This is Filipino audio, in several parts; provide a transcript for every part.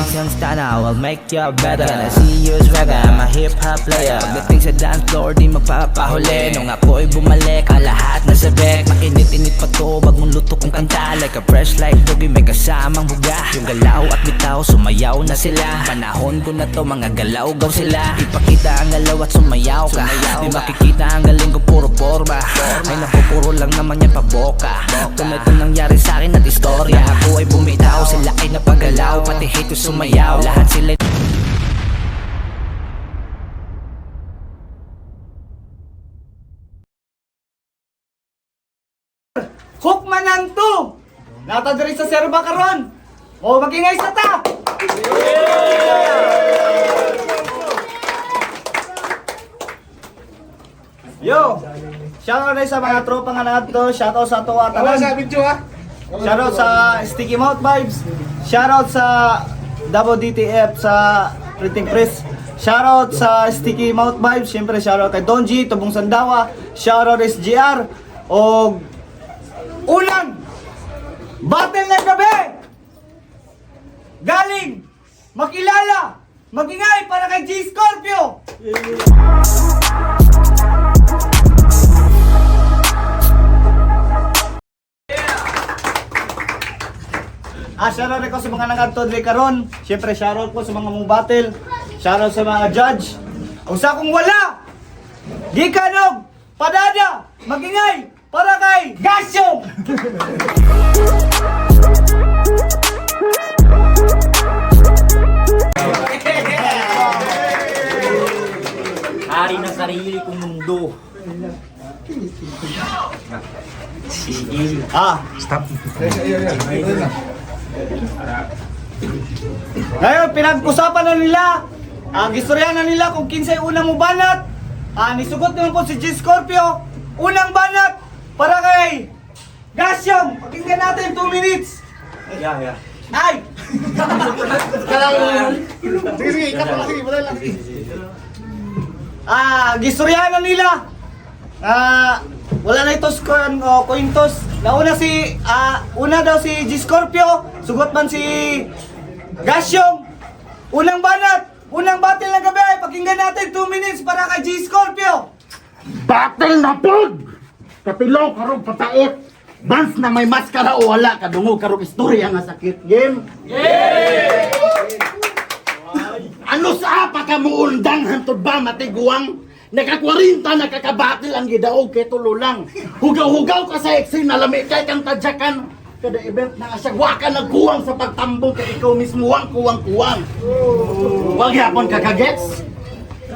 Since then I will make you better. Can I see you as reggae? I'm a hip-hop player. Pagdating sa dance floor, di magpapahuli. Nung ako'y bumalik, ang lahat na sabik. Mainit-init pa to, bag mong luto kong kanta. Like a fresh like doggy, may kasamang buga. Yung galaw at bitaw, sumayaw na sila. Panahon ko na to, mga galaw-gaw sila. Ipakita ang galaw at sumayaw ka. Di makikita ang galing ko, puro porma. Ay naku, puro lang naman yan paboka. Kung ito nangyari sa akin at istorya, ako ay bumitaw, sila ay napagalaw. Pati hate ko sumayaw, lahat sila Hookman ang 2! Natadari sa serba karon. O magingay sa ta! Yo! Shoutout na sa mga tropa nga na to. Shoutout sa Tuwa Talan. Shoutout sa Sticky Mouth Vibes. Shoutout sa Double DTF sa Printing Press. Shoutout sa Sticky Mouth Vibes. Siyempre shoutout kay Don G, Tubong Sandawa. Shoutout SGR. O Ulan! Battle ng gabi! Galing! Makilala! Magingay para kay G Scorpio! Shoutout ko sa mga nangadto dre karon. Siyempre shoutout ko sa mga mong battle. Shoutout sa mga judge. Kung sa kung wala, Gikanog! Padada! Magingay! Para kay Gasyong! Hari ng sarili kong mundo. Sige. Stop. Ngayon, pinag-usapan na nila. Gistorya na nila kung kinsay unang mo banat. Nisugot naman po si G Scorpio. Unang banat para kay Gasyong. Pakinggan natin 2 minutes. Ay! Sige, ikat lang. Sige, wala lang. Gistorya na nila. Wala na itos coin toss. Nauna una daw si G Scorpio, sugot man si Gasyong. Unang banat, unang battle ng gabi. Pakinggan natin 2 minutes para kay G Scorpio. Battle na pod! Kapilo karong patait. Dance na may maskara o wala kadungog karong istorya nga sakit game. Yay! Ano sa pa ka muundang hantod ba matiguang? Naka-40 nakakabatil ang gidaog kay tulo lang. Hugaw-hugaw ka sa eksin na lami kay kang tadyakan. Kada event na asagwa ka nagkuwang sa pagtambong kay ikaw mismo ang kuwang-kuwang. Wag yapon ka kagets.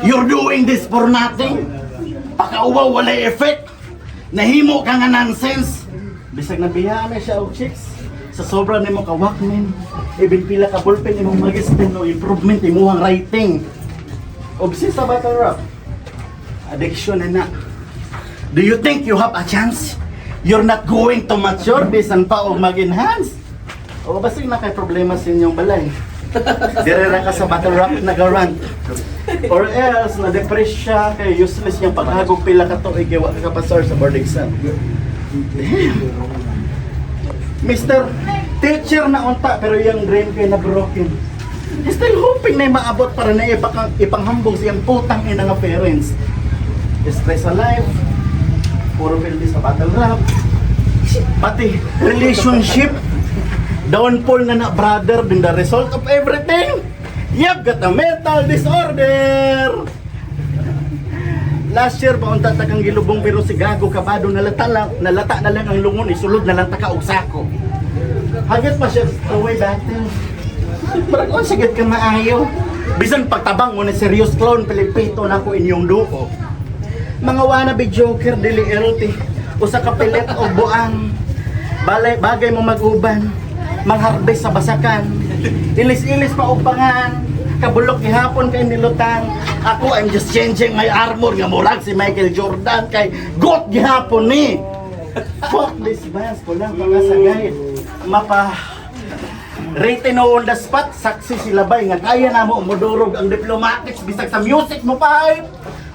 You're doing this for nothing. Pakauwaw walay effect. Nahimo ka nga nonsense. Bisag nabiyaan na siya og chicks. Sa sobra nimo ka walkman. Even pila ka ballpen imong mag-spin no improvement imong writing. Obsessed sa battle rap. Addiction na. Do you think you have a chance? You're not going to mature bisan pa o mag-enhance? O basig na kay problema sa inyong balay. Direra ka sa battle rap nag-run. Or else, na-depress siya kay useless niyang paghagog pila ka to igiwa ka pasar sa board exam. Damn. Mr. Teacher na unta pero yung dream kay na broken. Still hoping na maabot para na ipanghambog siyang putang ina nga parents. Stress sa life, puro pildi sa battle rap, pati relationship, downfall na brother, been the result of everything. You've got a mental disorder. Last year, paunta takang gilubong pero si Gago kabado nalata na lang ang lungon, isulod na lang taka og sako. Hagit pa siya away battle. Parang on sigit ka maayo. Bisan pagtabang mo na serious clown, Pilipito na ko inyong duko. Mga wannabe joker, dili LT, usa ka pilit o buang. Bagay mo mag-uban, mangharvest sa basakan. Ilis-ilis pa upangan, kabulok gihapon kay nilutang. Ako, I'm just changing my armor nga murag si Michael Jordan kay got gihapon ni. Fuck this bands ko lang pangasagay. Rating on the spot, saksi sila bay nga kaya na mo modurog ang diplomatics bisag sa music mo pa.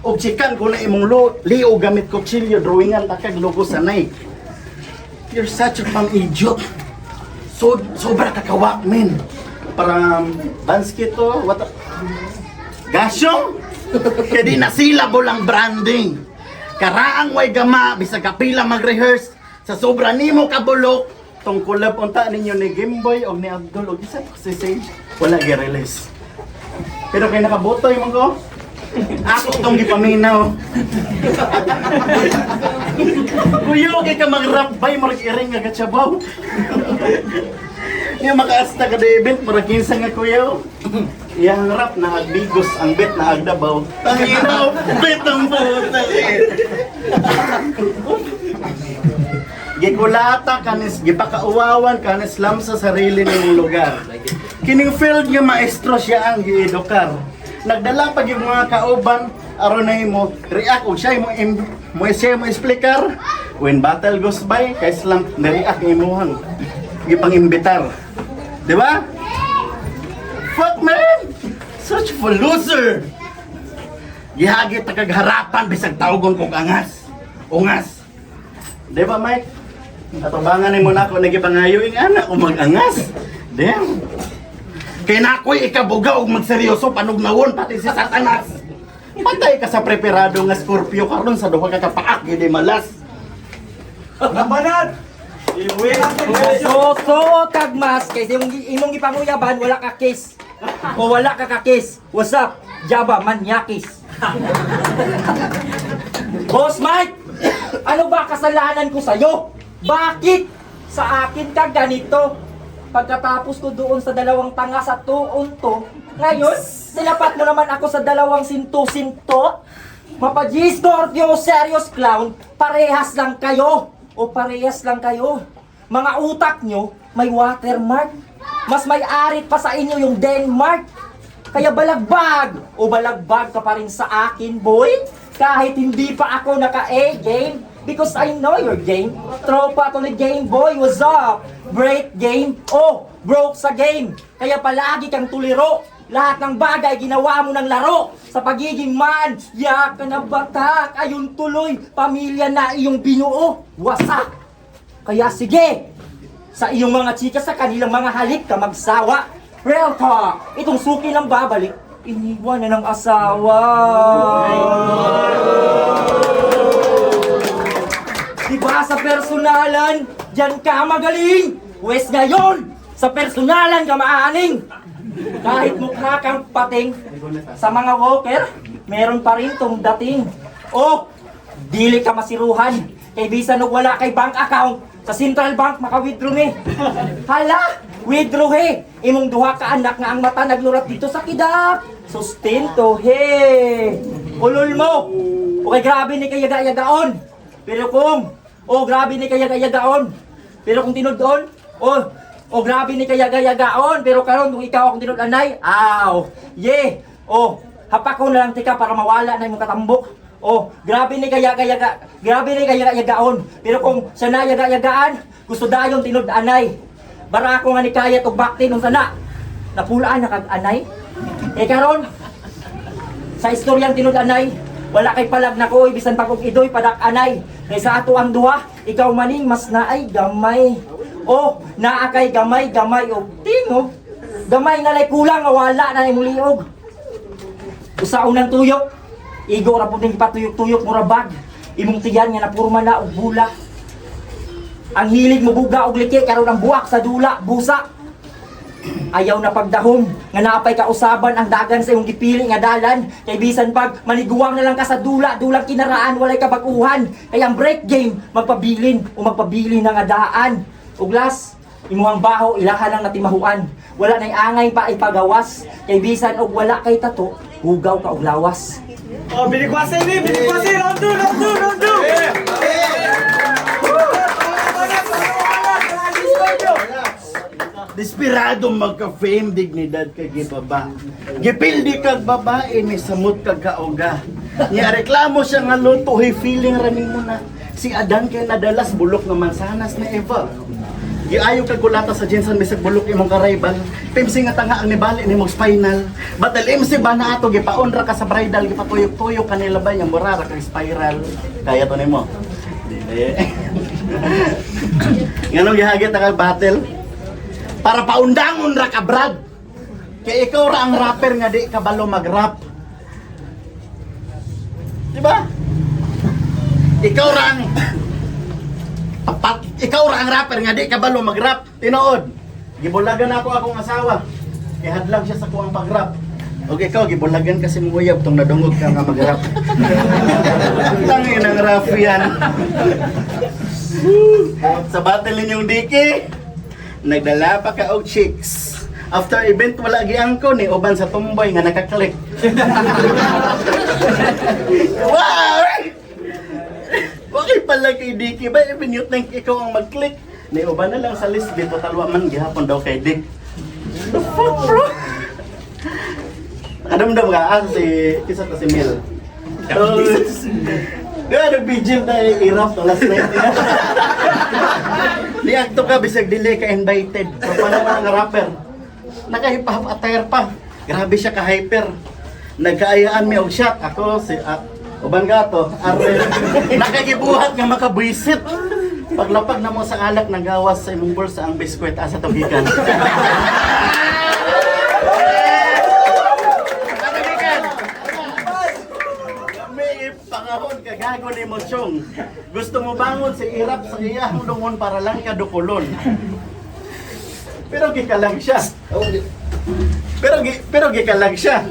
Og chikan ko na imong lio gamit kutsilyo drawingan takag logo sa Nike. You're such a pang idiot. Sobra ka kawak, men. from Banskito, what? Gasyo? Kaya di nasilabo lang branding. Karaang way gama, bisag kapila mag-rehearse. Sa sobra nimo kabulok, tong collab unta ninyo ni Gimboy o ni Abdul o isa si Sage, wala gi-release. Pero kay nakabutoy mo ko, ako tong gipaminaw. Kuyo, kay ka mag-rap bay, mag-iring nga gatsabaw. Yung makaasta ka na event, marakinsa nga kuyo. Iyang rap na agbigos, ang bet na agdabaw. Tangina, bet ang puta Gikulata kanis, gipakauwawan kanis lam sa sarili ng lugar. Kining field nga maestro siya ang giedukar. Nagdala pag yung mga kauban, aron na mo react og siya mo explicar. When battle goes by, kay slam na-react imuhang gipangimbitar. Di ba? Fuck man! Such a loser! Gihagit na kagharapan bisag tawgon kong angas. Ungas. Di ba Mike? Atabangan ni mo na ako nagipangayoing anak o mag-angas. Damn. Kaya na ako'y ikabuga o magseryoso panugnawon pati si Satanas. Patay ka sa preparado nga Scorpio karon sa duha ka kapaak gidi malas. Labanan! So, kagmas, kaysa yung imong gipanguyaban, wala ka kiss. O wala ka kakis. What's up? Jaba, manyakis. Boss Mike, ano ba kasalanan ko sa'yo? Bakit sa akin ka ganito? Pagkatapos ko doon sa dalawang tanga sa tuon to, ngayon, nilapat mo naman ako sa dalawang sinto-sinto? Mapa-G Scorpio, serious clown, parehas lang kayo. O parehas lang kayo. Mga utak nyo, may watermark. Mas may arit pa sa inyo yung Denmark. Kaya balagbag o balagbag ka pa rin sa akin, boy. Kahit hindi pa ako naka-A-game. Because I know your game. Tropa to ni Game Boy, what's up? Break game. Oh, broke sa game. Kaya palagi kang tuliro. Lahat ng bagay ginawa mo ng laro. Sa pagiging man, yak ka na batak. Ayun tuloy, pamilya na iyong binuo. Wasak. Kaya sige, sa iyong mga chika sa kanilang mga halik ka magsawa. Real talk, itong suki lang babalik. Iniwan na ng asawa. Diba sa personalan, dyan ka magaling. Wes ngayon, sa personalan ka maaning. Kahit mukha kang pating, sa mga walker, meron pa rin tong dating. Oh, dili ka masiruhan. Kay bisan og wala kay bank account, sa Central Bank maka-withdraw ni. Hala, withdraw he. Imong duha ka anak nga ang mata naglurat dito sa kidap. Sustento he. Ulol mo. Okay, grabe ni kay yaga-yagaon. Pero kung, grabe ni kay yaga-yagaon. Pero kung tinudon, grabe ni kay yaga-yagaon. Pero karon kung ikaw akong tinud-anay, hapak ko na lang tika para mawala na imong katambok. Grabe ni kay yaga-yagaon. Pero kung siya na yaga-yagaan, gusto dayon tinud-anay. Bara ko nga ni kayat og bakti nung sana. Napulaan na kag-anay. Karon, sa istoryang tinud-anay, wala kay palag na ko, bisan pag og idoy padak-anay. Kay sa ato ang duha, ikaw maning mas naay gamay. Naa kay gamay og tingo. Gamay na lay kulang nga wala na imong liog. Usaon ng tuyok, igo ra pud ning patuyok-tuyok mo ra bag. Imong tiyan nga napurma na og bula. Ang hilig mo buga og liki karon ang buwak sa dula, busa. Ayaw na pagdahom nga napay kausaban ang dagan sa imong gipili nga dalan. Kay bisan pag maniguwang na lang ka sa dulang kinaraan walay kabaguhan. Kay ang break game magpabilin o magpabilin na nga daan. Ug last, imuhang baho ilahan lang natimahuan. Wala nay angay pa ipagawas. Kay bisan og wala kay tato, hugaw ka og lawas. Binikwasa ini, round 2. Desperado magka-fame, dignidad kag gibaba. Gipildi kag babae ni samot kag kauga. Niya reklamo siya nga luto, feeling ra nimo na. Si Adan kay nadalas bulok nga mansanas na Eva. Giayo kag kulata sa jinsan bisag bulok imong karaybal. Pimsi nga tanga ang nibali nimong spinal. Batal MC ba na ato gipaon ra ka sa bridal gipatuyok-tuyok kanila ba yang murara kag spiral. Kaya to nimo. Dili. Nganong gihagit ka battle? Para paundangon ra ka Brad. Kaya ikaw ra ang rapper nga di kabalo mag-rap. Di ba? Ikaw ra ang rapper nga di kabalo mag-rap. Tinuod. Gibulagan ako akong asawa. Kaya hadlang siya sa kuwang pag-rap. Okay, ikaw, gibulagan kasi mo uyab tong nadungog ka nga mag-rap. Tangin ang rap yan. Sa battle ninyong Diki, nagdala pa ka og chicks. After event, wala giangko ni uban sa tumboy nga nakaklik. Wow! Okay pala kay Diki ba? Even you think ikaw ang mag-click. Ni uban na lang sa list dito, talwa man gihapon daw kay Dick. The fuck, bro? Kadamdam ka, isa to si Mel. Gano'ng BGM na i-rap to last night niya. Liagto ka, bisag dili ka invited. So, paano ka nga rapper? Naka-hip-hop attire pa. Grabe siya ka-hyper. Nagkaayaan mi og shot. Ako, si uban gato, Arre. Nakagibuhat nga makabuisit. Paglapag na mo sa alak, nagawas sa imong bulsa ang biskwit asa tugikan. Pangahon ka gago ni mo Chong. Gusto mo bangon si Irap sa iyang lungon para lang ka dukulon. Pero gikalang siya. Pero gikalang siya.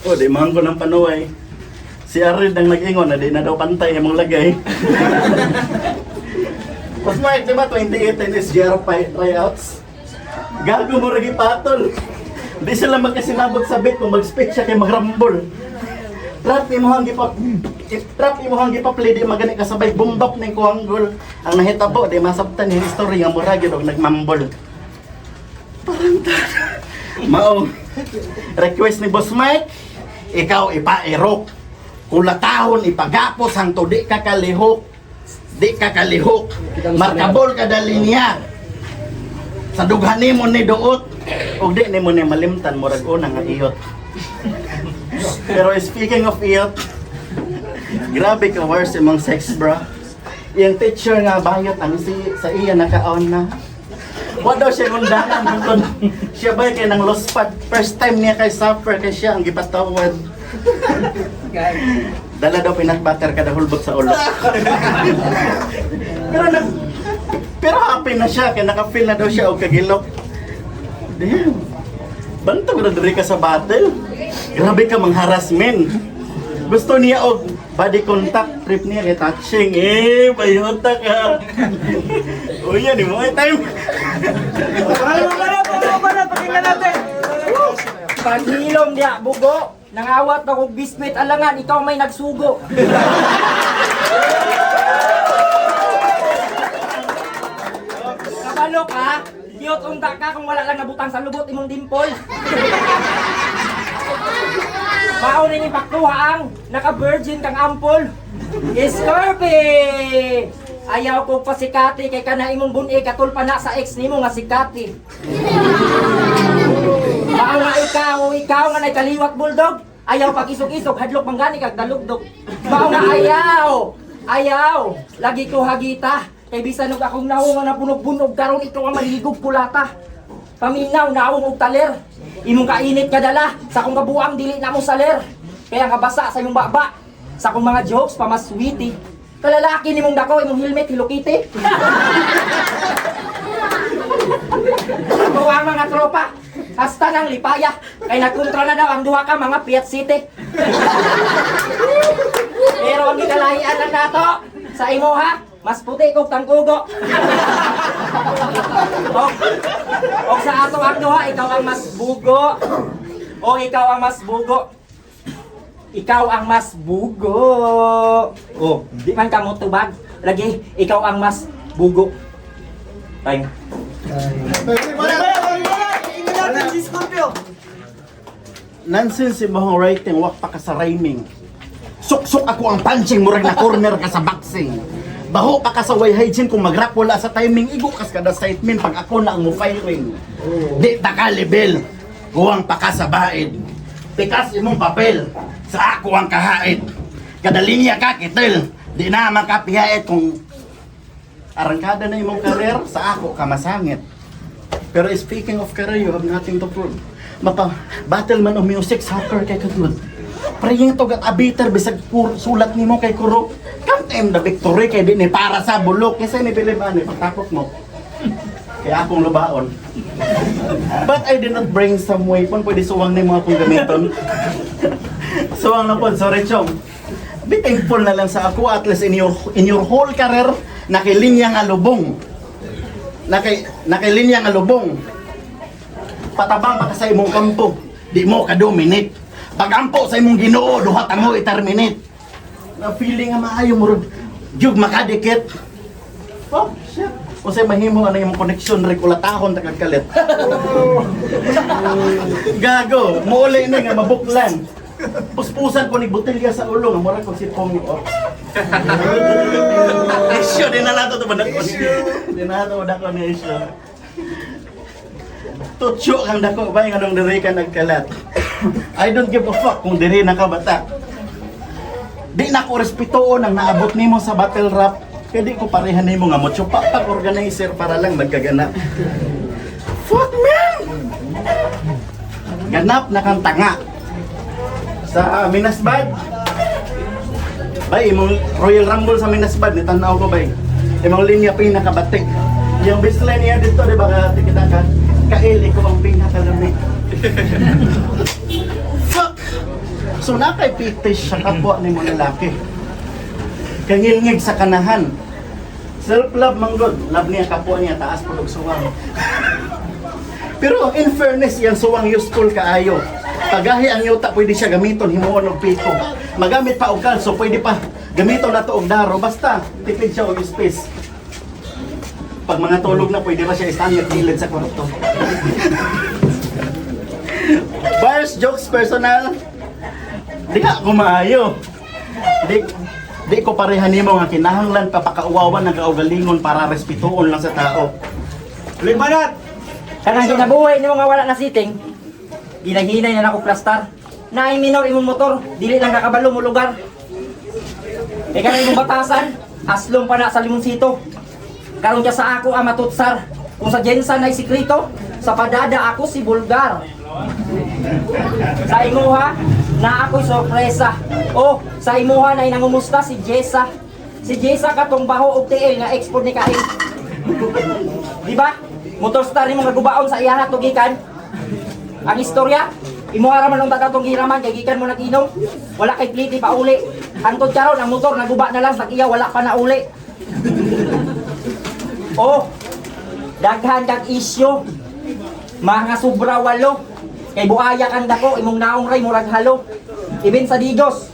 Oh, di man ko ng panuway. Si Arid ang nag-ingon na di na daw pantay imong lagay. Mas Mike, diba 2018 is year of tryouts? Gago mo rin patol. Di sila magkasinabot sa bit kung mag-speak siya kay mag-rumble. Trap imuhang gipa-play di magani kasabay bumbap ning kuanggol. Ang nahitabo di masabtan ni history nga mura gyud og nagmambol. Mao request ni Boss Mike, ikaw ipa-erok. Kulatahon ipagapos ang to di ka kalihok. Di ka kalihok. Markabol kada linya. Sa dughan nimo ni duot ug di nimo ni malimtan murag una nga iyot. Pero speaking of iyot, grabe ka worse imong sex bra. Yung teacher nga bayot ang sa iya nakaon na. Wa daw siya undangan kung siya ba kay nang lost pad. First time niya kay suffer kay siya ang gipatawad. Dala daw peanut butter kada hulbot sa ulo. Pero happy na siya kay naka-feel na daw siya og kagilok. Damn. Bantog na diri ka sa battle. Grabe ka mang harassment. Gusto niya og body contact, trip niya kay touching. Bayota ka. Uy, yan mo ay time. Para pakinggan natin. Paghilom diya, bugo. Nangawat na kong biskwit alangan, ikaw may nagsugo. Kabalo ka? Cute unta ka kung wala lang nabutang sa lubot imong dimpol. Maunin yung pakuha ang naka-virgin kang ampol. Scorpy! Ayaw ko pa sikati kay kana imong buni katulpa na sa ex nimo nga sikati. Mao nga ikaw nga nagkaliwat bulldog. Ayaw pag isog-isog hadlok manggani kag dalugdog. Mao nga ayaw. Lagi ko hagita. Kay bisan og akong naong nga napunog-bunog karon ikaw ang maligog pulata. Paminaw naong og taler. Imong kainit nga dala sa akong kabuang dili na mo saler. Kaya nga basa sa imong baba. Sa akong mga jokes pamaswiti. Kalalaki nimong dako imong helmet Hello Kitty. Ako ang mga tropa. Hasta ng lipaya. Kay nagkontra na daw ang duha ka mga Fiat City. Pero ang gikalahian lang nato sa imo ha. Mas puti kong tangkugo. O sa ato ang duha, ikaw ang mas bugo. O ikaw ang mas bugo. Ikaw ang mas bugo. O, di man ka mo tubag. Lagi, ikaw ang mas bugo. Time. Nonsense imong writing, wak pa ka sa rhyming. Suksok ako ang punching, murag na corner ka sa boxing. Baho pa ka sa way hygiene kung mag-rap wala sa timing. Igo kas kada statement pag ako na ang mo-firing. Di ta ka level, guwang pa ka sa baid. Pikas imong papel, sa ako ang kahaid. Kada linya ka kitil, di na makapihait kung arangkada na imong career, sa ako ka masangit. Pero speaking of career, you have nothing to prove. mapa battle man o music soccer kay kadlod. Praying to gat abiter bisag sulat nimo kay Kuro. Come time the victory kay di ni para sa bulok kasi ni Pilipan ni pagtakot mo. Kaya akong lubaon. But I did not bring some weapon. Pwede suwang na yung mga kong gamiton. Suwang na po. Sorry, Chong. Be thankful na lang sa ako. At least in your whole career, nakilinya nga lubong. Nakilinya nga lubong. Patabang pa ka sa imong kampo. Di mo ka-dominate. Pag-ampo sa imong Ginoo, duhat mo i-terminate. Na feeling nga maayo mo ron. Jug makadikit. Oh, shit. O say mahimo ano yung connection rek ulatahon ta kagkalit. Gago, moulay na nga mabuklan. Puspusan ko ni botelya sa ulo nga mura ko si Pong. Issue din na nato to badak. Din na nato badak ni issue. Tutyo kang dako ba nga nung diri ka nagkalat. I don't give a fuck kung diri na ka bata. Di na ko respetuon ang naabot nimo sa battle rap. Kaya di ko parehan na yung mga motsupa pag-organizer para lang magkaganap. Fuck man! Ganap na kang tanga. Sa Minasbad. Bay, imong Royal Rumble sa Minasbad, nitanaw ko bay. Imong linya pinakabatik. Yung baseline niya dito, di ba kita ka? Kaili ko ang pinakalamig. Fuck! So nakay fetish sa kapwa ni mo lalaki. Kangilngig sa kanahan. Self-love manggod. Love niya kapwa niya, taas pulog suwang. Pero in fairness, yan suwang useful kaayo. Pagahi ang yuta, pwede siya gamiton, himuon og piko. Magamit pa og kalso, pwede pa gamiton na to og daro. Basta, tipid siya og space. Pag mga tulog na, pwede pa siya istanyag gilid sa kwarto. Bars, jokes, personal. Di ka ako maayo. Di ko parehan nimo nga kinahanglan papakauwawan ng kaugalingon para respetuon lang sa tao. Limanat! Kanang ginabuhay nimo nga wala na sitting. Ginahinay na ako plastar. Naay minor imong motor, dili lang kakabalo mo lugar. E kanang imong batasan, aslong pa na sa limonsito. Karon ka sa ako ang matutsar. Kung sa Jensan ay sikrito, sa padada ako si Bulgar. Sa imuha, na ako'y sorpresa. Oh, sa imuha na nangumusta si Jessa. Si Jessa katong baho og tiil nga export ni Kain. Di ba? Motor star nimo nga gubaon sa iyaha tugikan. Ang istorya, imuha ra man ang tagatong giraman kay gikan mo naginom. Wala kay pliti pa uli. Antod karon ang motor naguba na lang sa iya wala pa na uli. Oh, daghan kag isyo. Mga sobra walo. Kay buaya kang dako, imong naong ray murag halo. Ibin sa Digos,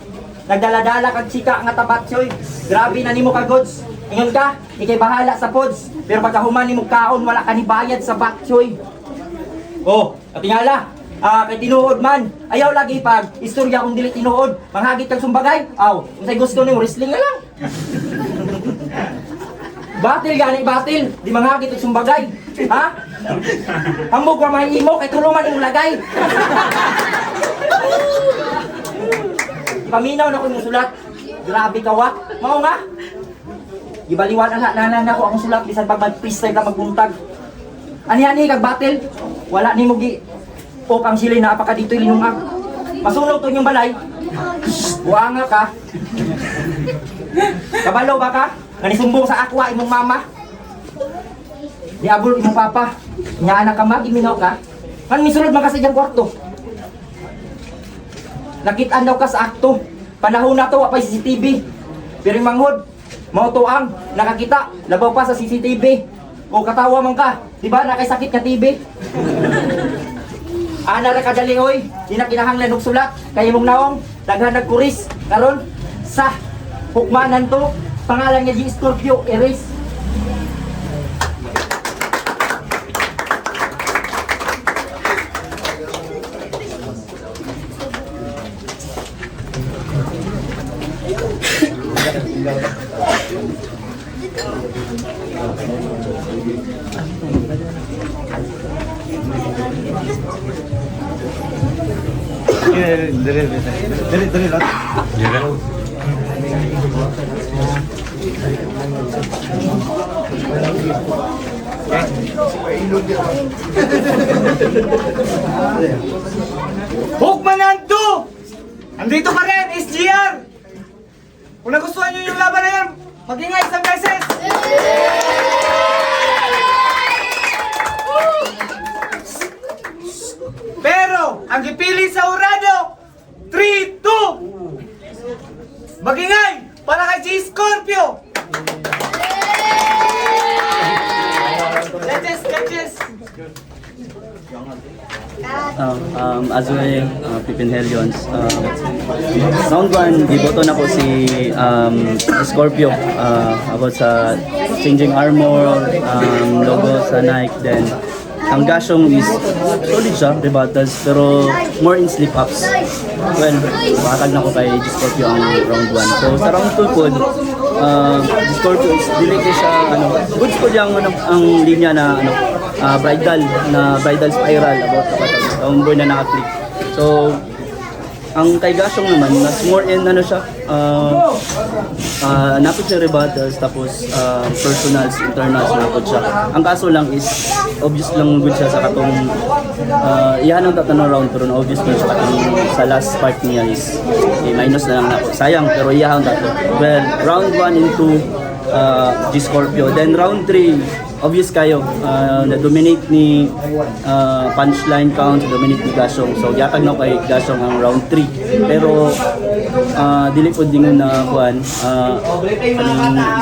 nagdala-dala kag chika nga tabatsoy. Grabe na nimo ka goods. Ingon ka, ikay bahala sa pods. Pero pagkahuman nimo kaon, wala ka ni bayad sa batsoy. Oh, katingala. Kay tinuod man, ayaw lagi pag istorya kung dili tinuod. Manghagit kag sumbagay. Aw, unsay gusto nimo wrestling na lang. Batil gani batil, di manghagit og sumbagay. Ha? Hambog ra may imo kay tulungan imong lagay. Paminaw na ko imong sulat. Grabe ka wa. Mao nga. Gibaliwan na ako akong sulat bisan pag mag-freestyle ka magbuntag. Ani-ani kag batil. Wala nimo gi o ang silay na apaka dito'y linungag. Masunog to yung balay. Buanga ka. Kabalo ba ka? Nanisumbong sa akwa imong mama. Diabol imong papa. Nya anak ka mag-iminaw ka. Kan misulod man ka sa iyang kwarto. Nakitaan daw ka sa akto. Panahon na to, wapay CCTV. Pero yung manghod, mao to ang nakakita, labaw pa sa CCTV. O katawa man ka, di ba nakaisakit ka TV? Ana ra kadali oy, di na kinahanglan og sulat. Kay imong naong, daghan nagkuris. Karon sa hukmanan to, pangalan niya di Scorpio Erase. Dali lot. Hukmanando! Andito pa rin, SGR! Kung nagustuhan nyo yung laban na yan, mag-ingay isang beses! Pero, ang ipili sa Urado, 3-2! Mag-ingay para kay G Scorpio! Catches! As well, Pipin Helions. Round 1, giboto na po si Scorpio about sa changing armor, logo sa Nike. Then, ang Gashong is solid siya, rebatas, pero more in slip-ups. Well, makatag na ko kay Scorpio ang round 1. So, sa round 2 po, Scorpio is delete siya, goods po diyang ang linya na bridal spiral about ang boy na naka-click. So ang kay Gashong naman mas more in siya napot siya rebattles tapos personals, internals napot siya. Ang kaso lang is obvious lang good siya sa katong iyan ang tatanong round pero obvious man siya katong sa last part niya is minus na lang napot. Sayang pero iyan ang tato. Well, round 1 and 2 G Scorpio. Then round 3 obvious kayo, na-dominate ni punchline count, dominate ni Gashong. So, yatag na kay Gashong ang round 3. Pero, dili po din na kuhan,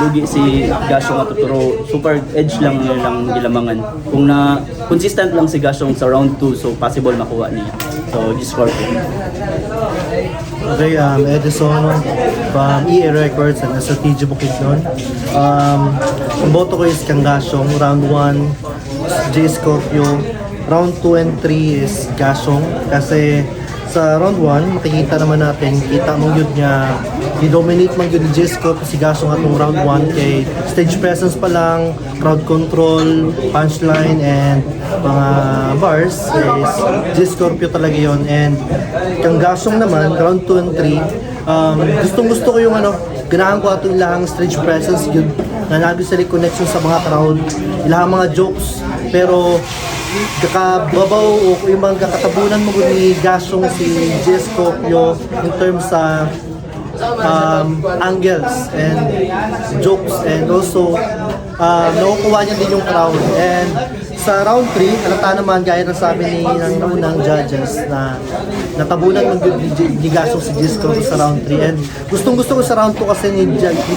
lugi si Gashong at Totoro. Super edge lang nilang gilamangan. Kung na consistent lang si Gashong sa round 2, so possible makuha niya. So, G-Scorpio. Okay, Edison from EA Records and SRTG Bukidnon. Ang boto ko is kang Gashong. Round 1, J Scorpio. Round 2 and 3 is Gashong. Kasi sa round 1, makikita naman natin, kita mong yun niya, i-dominate man yun ni J Scorpio si Gashong atong round 1 kay stage presence pa lang, crowd control, punchline, and mga bars is J Scorpio talaga yun. And kang Gashong naman, round 2 and 3, gustong gusto ko yung ganahan ko ato ilahang stage presence yun, na nag-select connection sa mga crowd, ilahang mga jokes, pero kakababaw o yung mga kakatabunan mo ni Gashong si J Scorpio in terms sa angles and jokes, and also nakukuha niya din yung crowd. And sa round 3, halata naman gaya ng sabi ng unang judges na natabunan ng ni Gashong si J Scorpio sa round 3. And gustong gusto ko sa round 2 kasi ni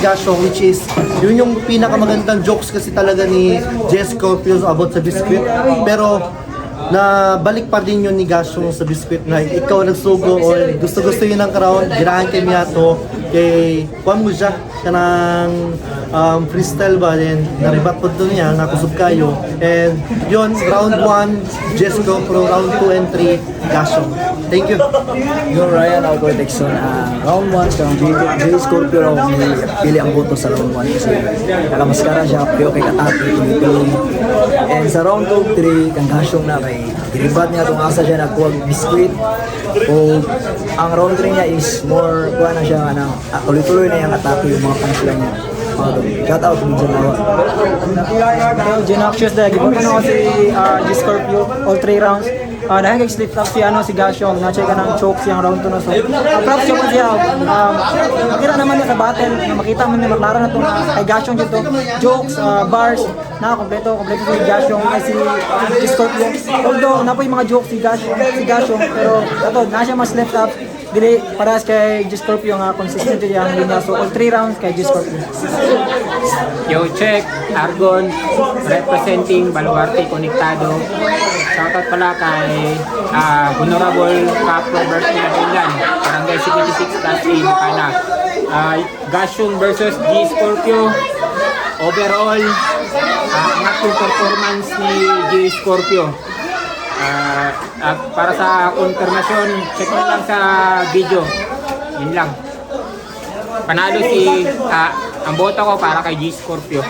Gashong, which is yun yung pinakamagandang jokes kasi talaga ni J Scorpio about sa biscuit. Pero na balik pa din yun ni Gashong sa biscuit na ikaw nagsugo o gusto yun ng crowd, girahan kay Miyato kay kuwan mo siya kanang freestyle ba din naribat po doon niya nakusog kayo. And yun, round 1 Jesco, pro round 2 and 3 Gashong. Thank you. Yung Ryan Alcoy Texon, round 1 sa J Scorpio raw pili ang boto sa round 1 kasi nakamaskara siya, pero kay Katati pinipili. And sa round 2, 3 kang Gashong na kay diribat niya itong asa siya nagkuwag biskuit. O ang round 3 niya is more kuha na siya ng tuloy-tuloy na yung atake yung mga punchline niya. Shout out mo dyan nawa. Genoxious dahil gibuto na si G Scorpio all 3 rounds. Dahil kag-slip up si Gashong, na-check ka ng choke siyang round 2 na. So, props siya po siya. Makita naman niya sa battle, na makita mo niya maklaro na ito kay Gashong dito. Jokes, bars, kompleto si Gashong, si G Scorpio. Although, na po yung mga jokes si Gashong, pero ito, na siya mas left up. Dili, parehas kay G Scorpio nga consistent yung linya. So, all 3 rounds kay G Scorpio. Yo, check, Argon, representing Baluarte Conectado. Shoutout pala kay Honorable Cap Robert Ilahilan, Barangay 76 Class A, Bukana. Gashong versus G Scorpio. Overall, ang acting performance ni G Scorpio. Para sa confirmation, check mo lang sa video. Yun lang. Panalo ang boto ko para kay G Scorpio.